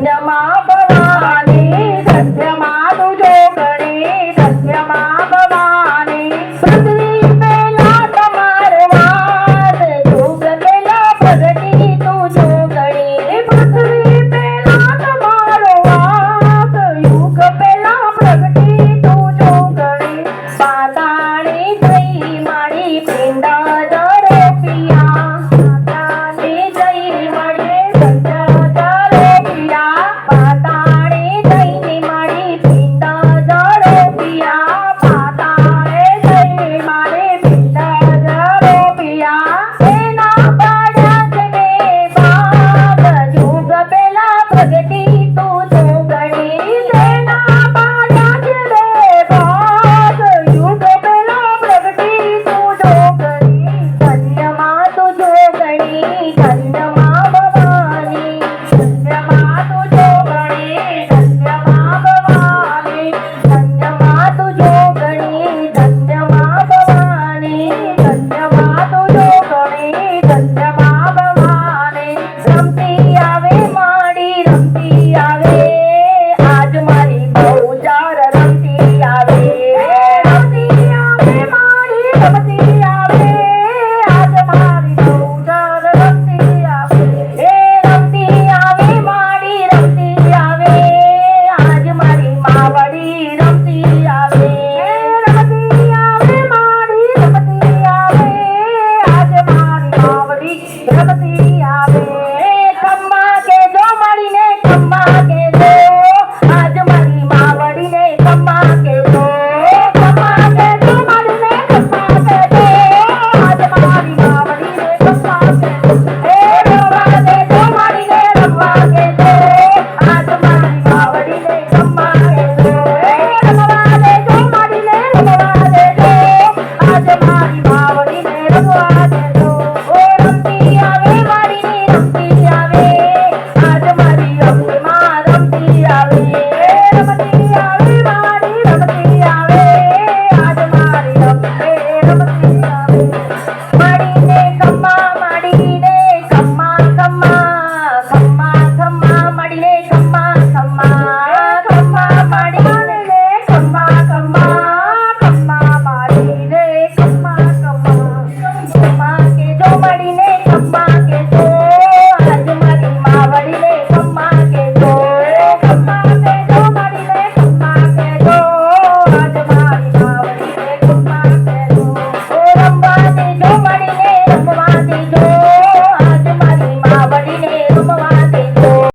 ધન્યમાં ભવાની ધન્યમાં તું જોગણી ધન્યમાં ભવાની પૃથ્વી પેલા તમારો વાસ યુગ પેલા પ્રગટી તું જોગણી પૃથ્વી પેલા તમારો વાસ યુગ પેલા પ્રગટી તું જોગણી પાતાળી થઈ મારી પિંડા જરો પિયા પાતાળી થઈ મારી પિંડા જરો પિયા પાતાળી થઈ મારી પિંડા જરો પિયા પાતાળે થઈ મારી પિંડા જરો પિયા એના પાડ્યા છે બે ભાગ યુગ પેલા પ્રગટી તું જોગણી એના પાડ્યા છે બે ભાગ યુગ પેલા પ્રગટી તું જોગણી ધન્યમાં તું જોગણી ધન્યમાં ભવાની ધન્યમાં તું જોગણી ધન્યમાં ભવાની ધન્યમાં તું જોગણી ધન્યમાં ભવાની ધન્યમાં તું જોગણી ધન્યમાં ભવાની રમતી આવે માડી રમતી આવે આજ મારી બહુ ચાર રમતી આવે રમતી આવે માડી રમતી આવે આજ મારી બહુ ચાર રમતી આવે રમતી આવે માડી રમતી આવે આજ મારી માવડી રમતી આવે રમતી આવે માડી રમતી આવે આજ મારી માવડી રમતી આવે ખમ્મા કેજો મળીને ખમ્મા કેજો આજ મારી માવડીને ખમ્મા કેજો ખમ્મા કેજો મળીને ખમ્મા કેજો આજ મારી માવડીને ખમ્મા કેજો રમવા દેજો મળીને રમવા કેજો આજ મારી માવડીને ખમ્મા કેજો રમવા દેજો મળીને રમવા દેજો આજ મારી માવડીને રમવા દેજો રમતી આવે માડીની રમતી આવે આજ મારી રમતીમાં રમતી આવે રમતી આવે માડી રમતી આવે આજ મારી રમતે રમતી આવે માડીને ખમ્મા ખમ્મા ખમ્મા ખમ્મા ખમ્મા માડીને